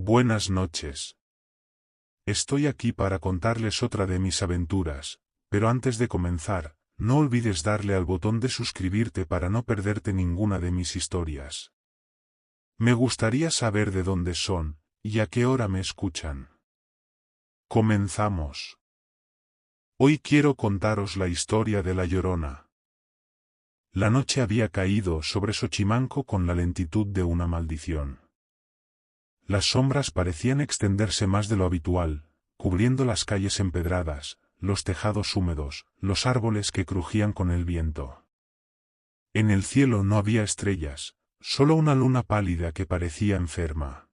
Buenas noches. Estoy aquí para contarles otra de mis aventuras, pero antes de comenzar, no olvides darle al botón de suscribirte para no perderte ninguna de mis historias. Me gustaría saber de dónde son, y a qué hora me escuchan. Comenzamos. Hoy quiero contaros la historia de La Llorona. La noche había caído sobre Xochimanco con la lentitud de una maldición. Las sombras parecían extenderse más de lo habitual, cubriendo las calles empedradas, los tejados húmedos, los árboles que crujían con el viento. En el cielo no había estrellas, solo una luna pálida que parecía enferma.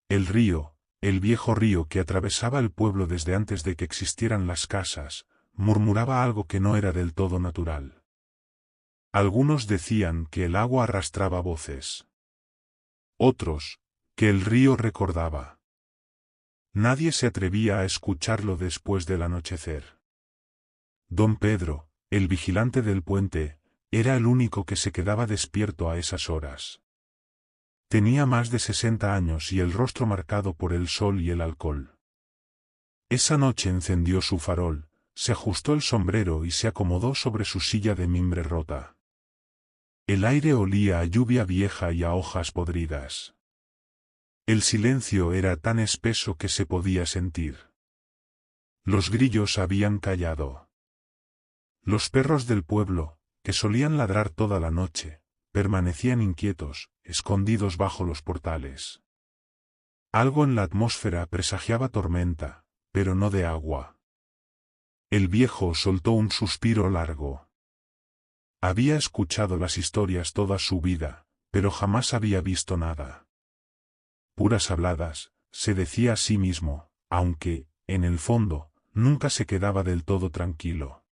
El río, el viejo río que atravesaba el pueblo desde antes de que existieran las casas, murmuraba algo que no era del todo natural. Algunos decían que el agua arrastraba voces. Otros, que el río recordaba. Nadie se atrevía a escucharlo después del anochecer. Don Pedro, el vigilante del puente, era el único que se quedaba despierto a esas horas. Tenía más de 60 años y el rostro marcado por el sol y el alcohol. Esa noche encendió su farol, se ajustó el sombrero y se acomodó sobre su silla de mimbre rota. El aire olía a lluvia vieja y a hojas podridas. El silencio era tan espeso que se podía sentir. Los grillos habían callado. Los perros del pueblo, que solían ladrar toda la noche, permanecían inquietos, escondidos bajo los portales. Algo en la atmósfera presagiaba tormenta, pero no de agua. El viejo soltó un suspiro largo. Había escuchado las historias toda su vida, pero jamás había visto nada. Puras habladas, se decía a sí mismo, aunque, en el fondo, nunca se quedaba del todo tranquilo.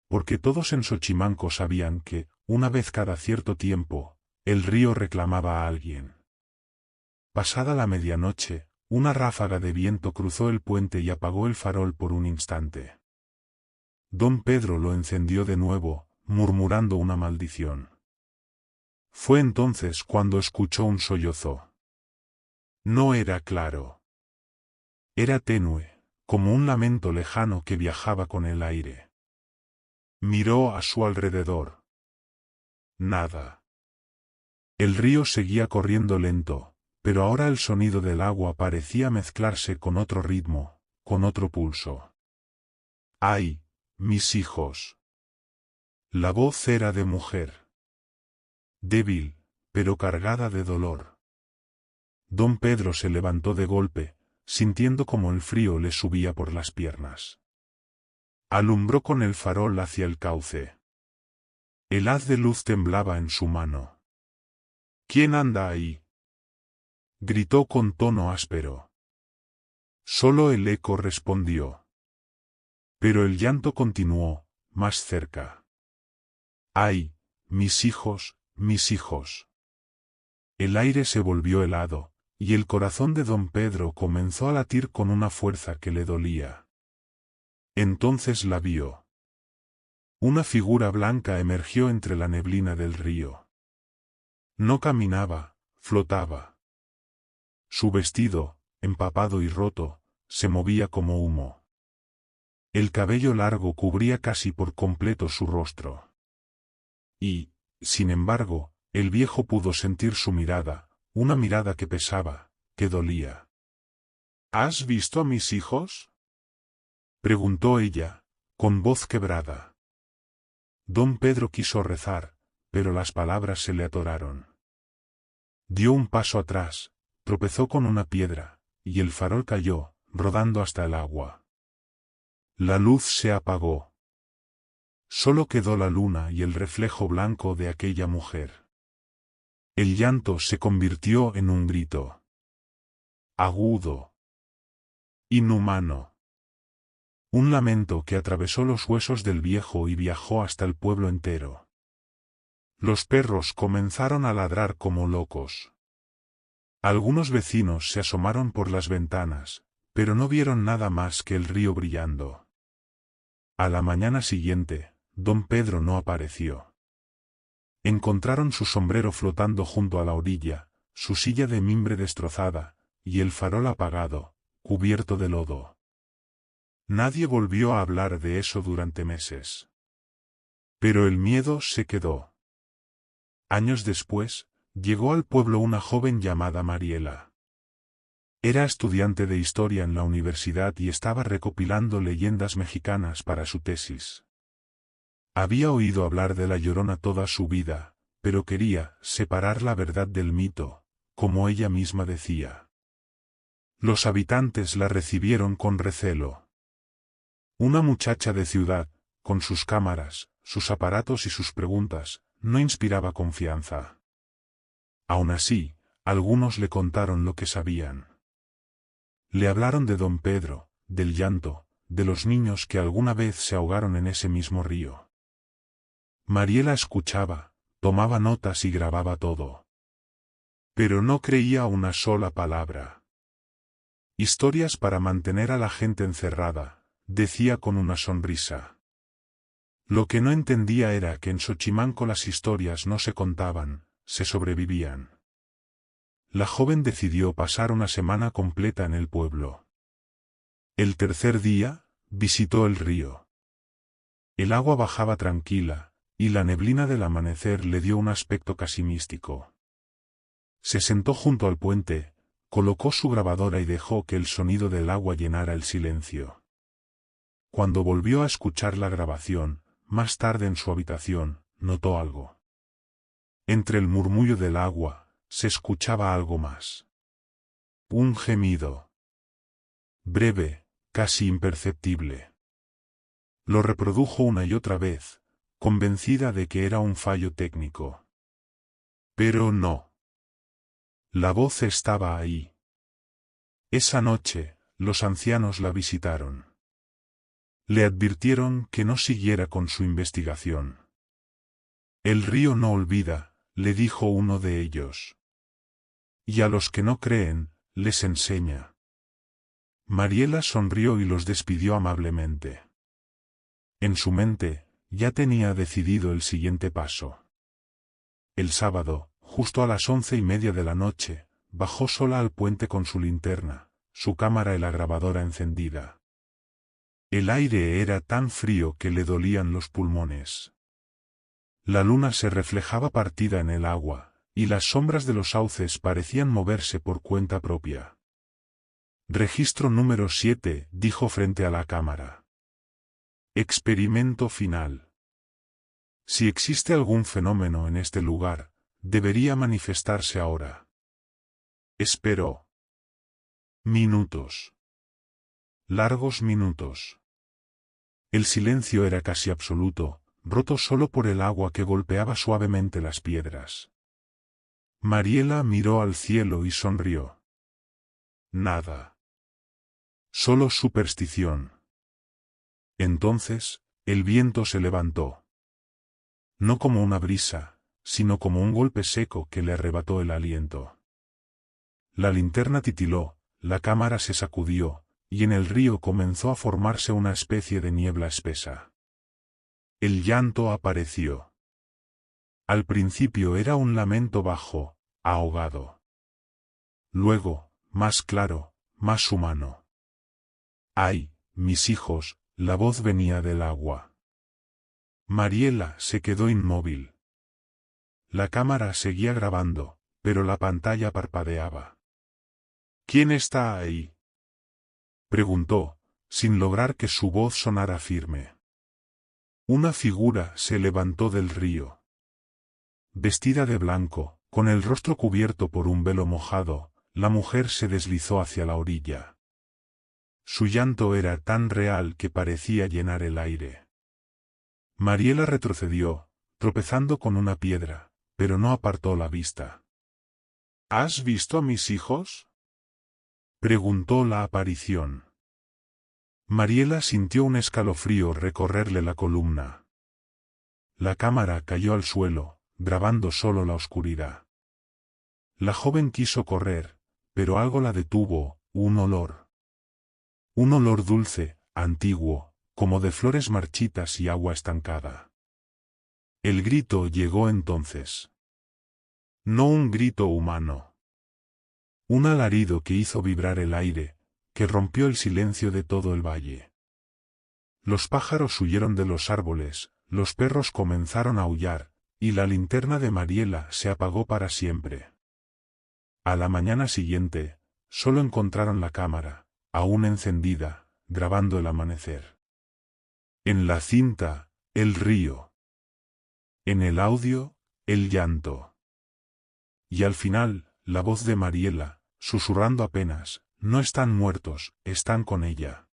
Porque todos en Xochimanco sabían que, una vez cada cierto tiempo, el río reclamaba a alguien. Pasada la medianoche, una ráfaga de viento cruzó el puente y apagó el farol por un instante. Don Pedro lo encendió de nuevo, murmurando una maldición. Fue entonces cuando escuchó un sollozo. No era claro. Era tenue, como un lamento lejano que viajaba con el aire. Miró a su alrededor. Nada. El río seguía corriendo lento, pero ahora el sonido del agua parecía mezclarse con otro ritmo, con otro pulso. ¡Ay, mis hijos! La voz era de mujer. Débil, pero cargada de dolor. Don Pedro se levantó de golpe, sintiendo como el frío le subía por las piernas. Alumbró con el farol hacia el cauce. El haz de luz temblaba en su mano. ¿Quién anda ahí?, gritó con tono áspero. Solo el eco respondió. Pero el llanto continuó, más cerca. ¡Ay, mis hijos, mis hijos! El aire se volvió helado, y el corazón de don Pedro comenzó a latir con una fuerza que le dolía. Entonces la vio. Una figura blanca emergió entre la neblina del río. No caminaba, flotaba. Su vestido, empapado y roto, se movía como humo. El cabello largo cubría casi por completo su rostro. Y, sin embargo, el viejo pudo sentir su mirada, una mirada que pesaba, que dolía. ¿Has visto a mis hijos?, preguntó ella, con voz quebrada. Don Pedro quiso rezar, pero las palabras se le atoraron. Dio un paso atrás, tropezó con una piedra, y el farol cayó, rodando hasta el agua. La luz se apagó. Solo quedó la luna y el reflejo blanco de aquella mujer. El llanto se convirtió en un grito. Agudo. Inhumano. Un lamento que atravesó los huesos del viejo y viajó hasta el pueblo entero. Los perros comenzaron a ladrar como locos. Algunos vecinos se asomaron por las ventanas, pero no vieron nada más que el río brillando. A la mañana siguiente, don Pedro no apareció. Encontraron su sombrero flotando junto a la orilla, su silla de mimbre destrozada, y el farol apagado, cubierto de lodo. Nadie volvió a hablar de eso durante meses. Pero el miedo se quedó. Años después, llegó al pueblo una joven llamada Mariela. Era estudiante de historia en la universidad y estaba recopilando leyendas mexicanas para su tesis. Había oído hablar de la Llorona toda su vida, pero quería separar la verdad del mito, como ella misma decía. Los habitantes la recibieron con recelo. Una muchacha de ciudad, con sus cámaras, sus aparatos y sus preguntas, no inspiraba confianza. Aun así, algunos le contaron lo que sabían. Le hablaron de don Pedro, del llanto, de los niños que alguna vez se ahogaron en ese mismo río. Mariela escuchaba, tomaba notas y grababa todo. Pero no creía una sola palabra. Historias para mantener a la gente encerrada, decía con una sonrisa. Lo que no entendía era que en Xochimanco las historias no se contaban, se sobrevivían. La joven decidió pasar una semana completa en el pueblo. El tercer día, visitó el río. El agua bajaba tranquila, y la neblina del amanecer le dio un aspecto casi místico. Se sentó junto al puente, colocó su grabadora y dejó que el sonido del agua llenara el silencio. Cuando volvió a escuchar la grabación, más tarde en su habitación, notó algo. Entre el murmullo del agua, se escuchaba algo más. Un gemido. Breve, casi imperceptible. Lo reprodujo una y otra vez, convencida de que era un fallo técnico. Pero no. La voz estaba ahí. Esa noche, los ancianos la visitaron. Le advirtieron que no siguiera con su investigación. El río no olvida, le dijo uno de ellos. Y a los que no creen, les enseña. Mariela sonrió y los despidió amablemente. En su mente, ya tenía decidido el siguiente paso. El sábado, justo a las 11:30 de la noche, bajó sola al puente con su linterna, su cámara y la grabadora encendida. El aire era tan frío que le dolían los pulmones. La luna se reflejaba partida en el agua, y las sombras de los sauces parecían moverse por cuenta propia. Registro número 7, dijo frente a la cámara. Experimento final. Si existe algún fenómeno en este lugar, debería manifestarse ahora. Esperó. Minutos. Largos minutos. El silencio era casi absoluto, roto solo por el agua que golpeaba suavemente las piedras. Mariela miró al cielo y sonrió. Nada. Solo superstición. Entonces, el viento se levantó. No como una brisa, sino como un golpe seco que le arrebató el aliento. La linterna titiló, la cámara se sacudió, y en el río comenzó a formarse una especie de niebla espesa. El llanto apareció. Al principio era un lamento bajo, ahogado. Luego, más claro, más humano. ¡Ay, mis hijos! La voz venía del agua. Mariela se quedó inmóvil. La cámara seguía grabando, pero la pantalla parpadeaba. ¿Quién está ahí?, preguntó, sin lograr que su voz sonara firme. Una figura se levantó del río. Vestida de blanco, con el rostro cubierto por un velo mojado, la mujer se deslizó hacia la orilla. Su llanto era tan real que parecía llenar el aire. Mariela retrocedió, tropezando con una piedra, pero no apartó la vista. ¿Has visto a mis hijos?, preguntó la aparición. Mariela sintió un escalofrío recorrerle la columna. La cámara cayó al suelo, grabando solo la oscuridad. La joven quiso correr, pero algo la detuvo, un olor. Un olor dulce, antiguo, como de flores marchitas y agua estancada. El grito llegó entonces. No un grito humano. Un alarido que hizo vibrar el aire, que rompió el silencio de todo el valle. Los pájaros huyeron de los árboles, los perros comenzaron a aullar, y la linterna de Mariela se apagó para siempre. A la mañana siguiente, solo encontraron la cámara, aún encendida, grabando el amanecer. En la cinta, el río. En el audio, el llanto. Y al final, la voz de Mariela, susurrando apenas, no están muertos, están con ella.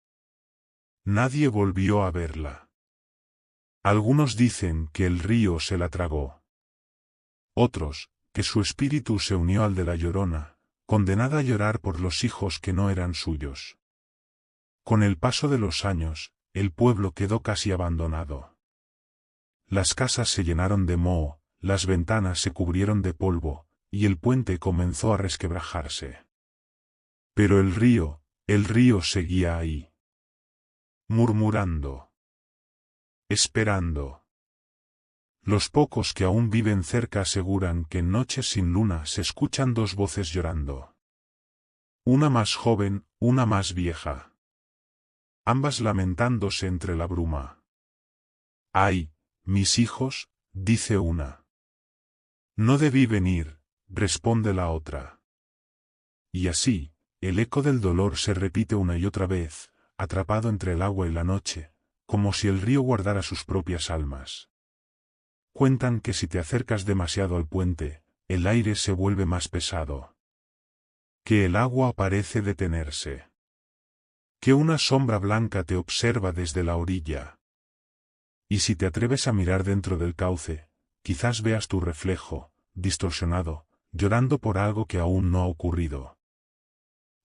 Nadie volvió a verla. Algunos dicen que el río se la tragó. Otros, que su espíritu se unió al de la Llorona, condenada a llorar por los hijos que no eran suyos. Con el paso de los años, el pueblo quedó casi abandonado. Las casas se llenaron de moho, las ventanas se cubrieron de polvo, y el puente comenzó a resquebrajarse. Pero el río seguía ahí. Murmurando. Esperando. Los pocos que aún viven cerca aseguran que en noches sin luna se escuchan dos voces llorando. Una más joven, una más vieja. Ambas lamentándose entre la bruma. «Ay, mis hijos», dice una. «No debí venir», responde la otra. Y así, el eco del dolor se repite una y otra vez, atrapado entre el agua y la noche, como si el río guardara sus propias almas. Cuentan que si te acercas demasiado al puente, el aire se vuelve más pesado. Que el agua parece detenerse. Que una sombra blanca te observa desde la orilla. Y si te atreves a mirar dentro del cauce, quizás veas tu reflejo, distorsionado, llorando por algo que aún no ha ocurrido.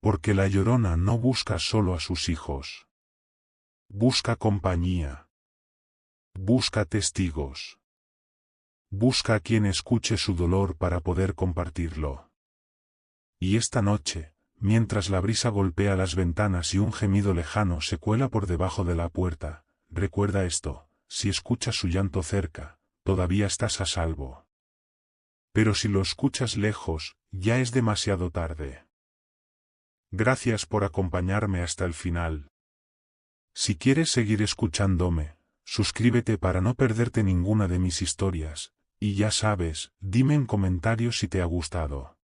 Porque la Llorona no busca solo a sus hijos. Busca compañía. Busca testigos. Busca a quien escuche su dolor para poder compartirlo. Y esta noche, mientras la brisa golpea las ventanas y un gemido lejano se cuela por debajo de la puerta, recuerda esto: si escuchas su llanto cerca, todavía estás a salvo. Pero si lo escuchas lejos, ya es demasiado tarde. Gracias por acompañarme hasta el final. Si quieres seguir escuchándome, suscríbete para no perderte ninguna de mis historias, y ya sabes, dime en comentarios si te ha gustado.